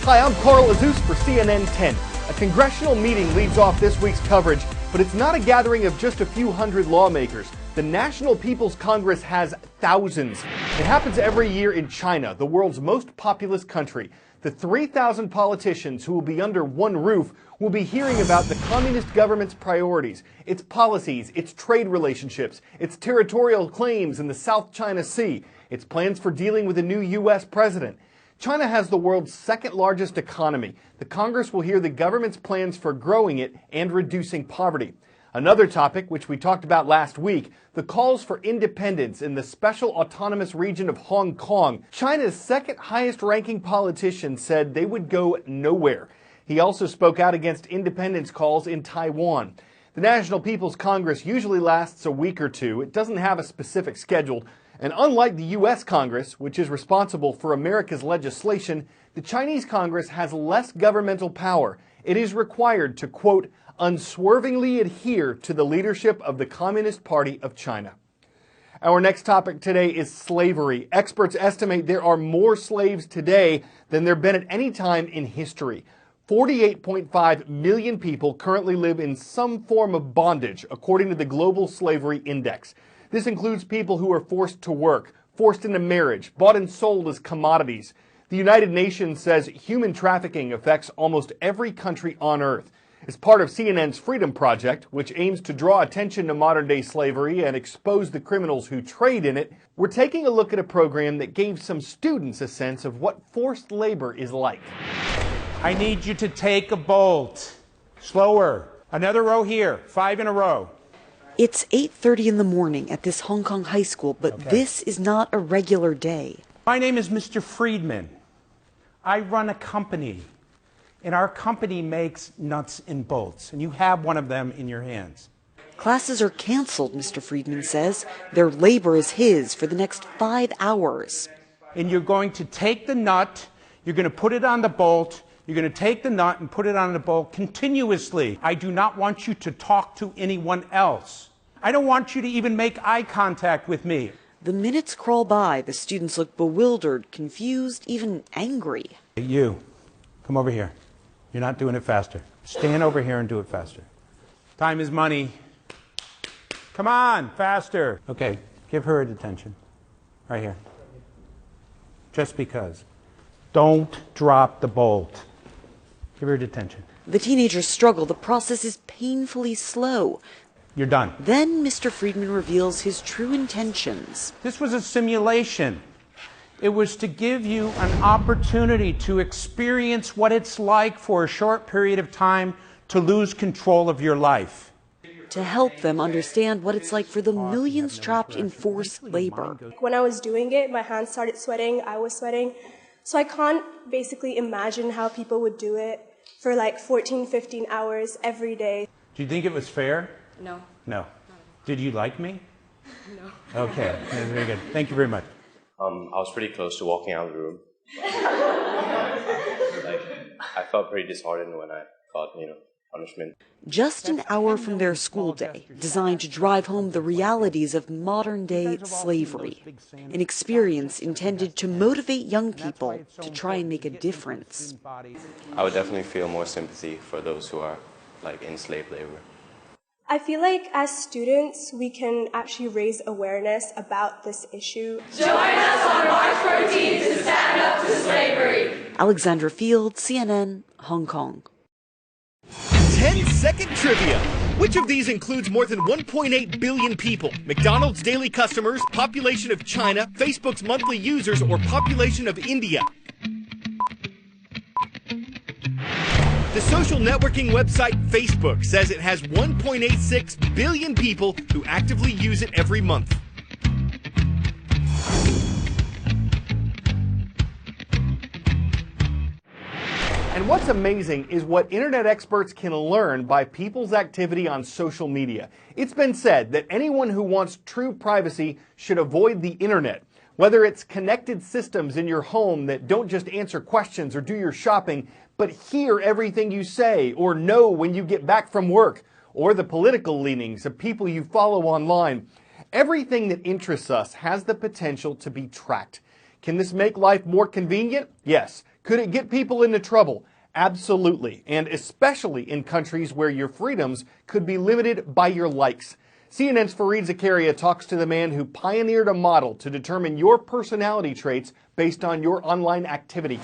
Hi, I'm Carl Azuz for CNN 10. A congressional meeting leads off this week's coverage, but it's not a gathering of just a few hundred lawmakers. The National People's Congress has thousands. It happens every year in China, the world's most populous country. The 3,000 politicians who will be under one roof will be hearing about the communist government's priorities, its policies, its trade relationships, its territorial claims in the South China Sea, its plans for dealing with a new U.S. president. China has the world's second largest economy. The Congress will hear the government's plans for growing it and reducing poverty. Another topic, which we talked about last week, the calls for independence in the special autonomous region of Hong Kong. China's second highest ranking politician said they would go nowhere. He also spoke out against independence calls in Taiwan. The National People's Congress usually lasts a week or two. It doesn't have a specific schedule. And unlike the U.S. Congress, which is responsible for America's legislation, the Chinese Congress has less governmental power. It is required to, quote, unswervingly adhere to the leadership of the Communist Party of China. Our next topic today is slavery. Experts estimate there are more slaves today than there have been at any time in history. 48.5 million people currently live in some form of bondage, according to the Global Slavery Index. This includes people who are forced to work, forced into marriage, bought and sold as commodities. The United Nations says human trafficking affects almost every country on earth. As part of CNN's Freedom Project, which aims to draw attention to modern-day slavery and expose the criminals who trade in it, we're taking a look at a program that gave some students a sense of what forced labor is like. I need you to take a bolt. Slower. Another row here. 5 in a row. It's 8:30 in the morning at this Hong Kong high school, but This is not a regular day. My name is Mr. Friedman. I run a company, and our company makes nuts and bolts, and you have one of them in your hands. Classes are canceled, Mr. Friedman says. Their labor is his for the next 5 hours. And you're going to take the nut, you're going to put it on the bolt, you're going to take the nut and put it on the bolt continuously. I do not want you to talk to anyone else. I don't want you to even make eye contact with me. The minutes crawl by. The students look bewildered, confused, even angry. Hey, you, come over here. You're not doing it faster. Stand over here and do it faster. Time is money. Come on, faster. Okay, give her a detention. Right here. Just because. Don't drop the bolt. Give her detention. The teenagers struggle. The process is painfully slow. You're done. Then Mr. Friedman reveals his true intentions. This was a simulation. It was to give you an opportunity to experience what it's like for a short period of time to lose control of your life. To help them understand what it's like for the millions trapped in forced labor. When I was doing it, my hands started sweating, I was sweating. So I can't basically imagine how people would do it for like 14, 15 hours every day. Do you think it was fair? No. No. Did you like me? No. Okay, that's very good. Thank you very much. I was pretty close to walking out of the room. I felt pretty disheartened when I got, punishment. Just an hour from their school day, designed to drive home the realities of modern-day slavery. An experience intended to motivate young people to try and make a difference. I would definitely feel more sympathy for those who are, in slave labor. I feel like as students, we can actually raise awareness about this issue. Join us on March 14th to stand up to slavery. Alexandra Field, CNN, Hong Kong. 10-second trivia. Which of these includes more than 1.8 billion people? McDonald's daily customers, population of China, Facebook's monthly users, or population of India? The social networking website Facebook says it has 1.86 billion people who actively use it every month. And what's amazing is what internet experts can learn by people's activity on social media. It's been said that anyone who wants true privacy should avoid the internet. Whether it's connected systems in your home that don't just answer questions or do your shopping, but hear everything you say or know when you get back from work, or the political leanings of people you follow online. Everything that interests us has the potential to be tracked. Can this make life more convenient? Yes. Could it get people into trouble? Absolutely, and especially in countries where your freedoms could be limited by your likes. CNN's Fareed Zakaria talks to the man who pioneered a model to determine your personality traits based on your online activity.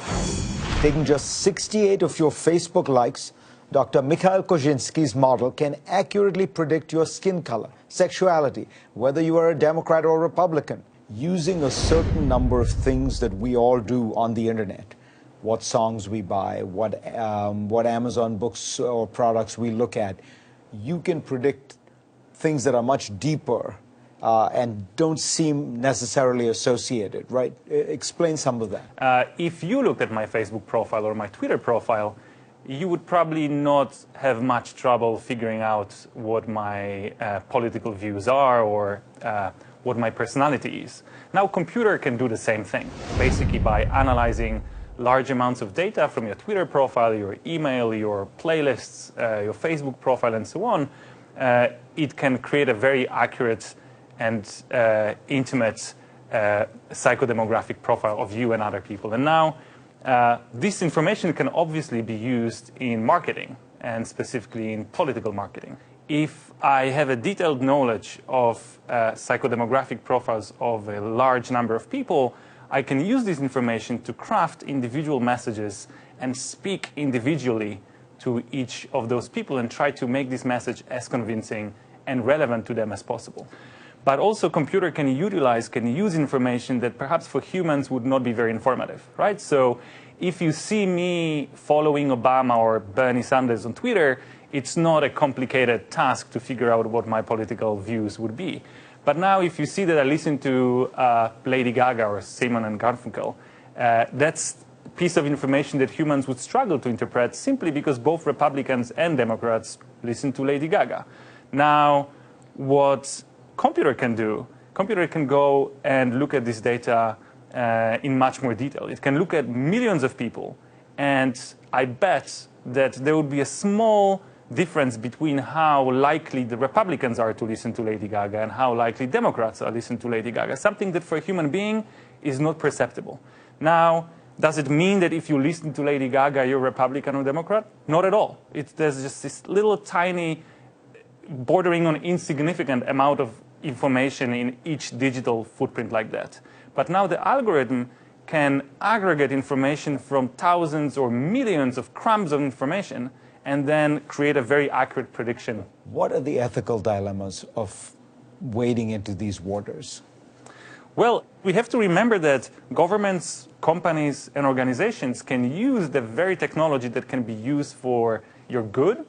Taking just 68 of your Facebook likes, Dr. Mikhail Kozinski's model can accurately predict your skin color, sexuality, whether you are a Democrat or Republican, using a certain number of things that we all do on the internet. What songs we buy, what Amazon books or products we look at. You can predict things that are much deeper and don't seem necessarily associated, right? Explain some of that. If you looked at my Facebook profile or my Twitter profile, you would probably not have much trouble figuring out what my political views are or what my personality is. Now, a computer can do the same thing, basically by analyzing large amounts of data from your Twitter profile, your email, your playlists, your Facebook profile, and so on. It can create a very accurate and intimate psychodemographic profile of you and other people. And now, this information can obviously be used in marketing, and specifically in political marketing. If I have a detailed knowledge of psychodemographic profiles of a large number of people, I can use this information to craft individual messages and speak individually to each of those people and try to make this message as convincing and relevant to them as possible. But also, computer can use information that perhaps for humans would not be very informative, right? So if you see me following Obama or Bernie Sanders on Twitter, it's not a complicated task to figure out what my political views would be. But now if you see that I listen to Lady Gaga or Simon and Garfunkel, that's a piece of information that humans would struggle to interpret simply because both Republicans and Democrats listen to Lady Gaga. Now, what computer can do, computer can go and look at this data in much more detail. It can look at millions of people, and I bet that there would be a small difference between how likely the Republicans are to listen to Lady Gaga and how likely Democrats are to listen to Lady Gaga, something that for a human being is not perceptible. Now, does it mean that if you listen to Lady Gaga, you're Republican or Democrat? Not at all. There's just this little tiny, bordering on insignificant amount of information in each digital footprint like that. But now the algorithm can aggregate information from thousands or millions of crumbs of information and then create a very accurate prediction. What are the ethical dilemmas of wading into these waters? Well, we have to remember that governments, companies, and organizations can use the very technology that can be used for your good.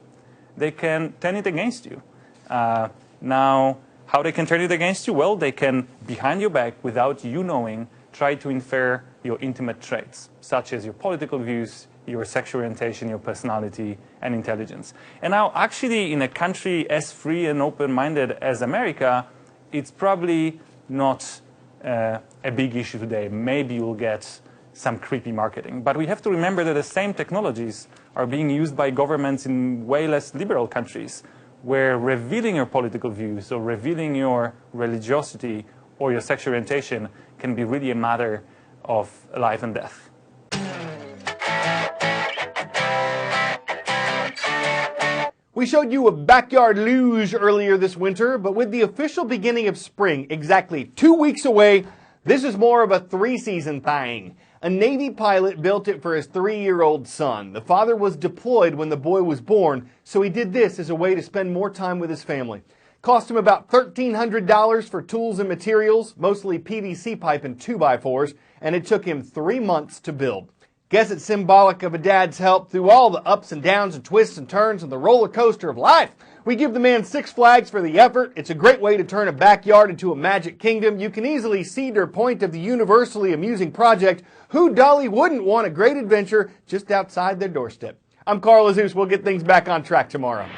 They can turn it against you. Now, how they can turn it against you? Well, they can, behind your back, without you knowing, try to infer your intimate traits, such as your political views, your sexual orientation, your personality, and intelligence. And now, actually, in a country as free and open-minded as America, it's probably not a big issue today. Maybe you'll get some creepy marketing. But we have to remember that the same technologies are being used by governments in way less liberal countries, where revealing your political views or revealing your religiosity or your sexual orientation can be really a matter of life and death. We showed you a backyard luge earlier this winter, but with the official beginning of spring exactly 2 weeks away, this is more of a 3-season thing. A Navy pilot built it for his 3-year-old son. The father was deployed when the boy was born, so he did this as a way to spend more time with his family. Cost him about $1,300 for tools and materials, mostly PVC pipe and 2x4s, and it took him 3 months to build. Guess it's symbolic of a dad's help through all the ups and downs and twists and turns and the roller coaster of life. We give the man 6 flags for the effort. It's a great way to turn a backyard into a magic kingdom. You can easily see their point of the universally amusing project. Who dolly wouldn't want a great adventure just outside their doorstep? I'm Carl Azuz. We'll get things back on track tomorrow.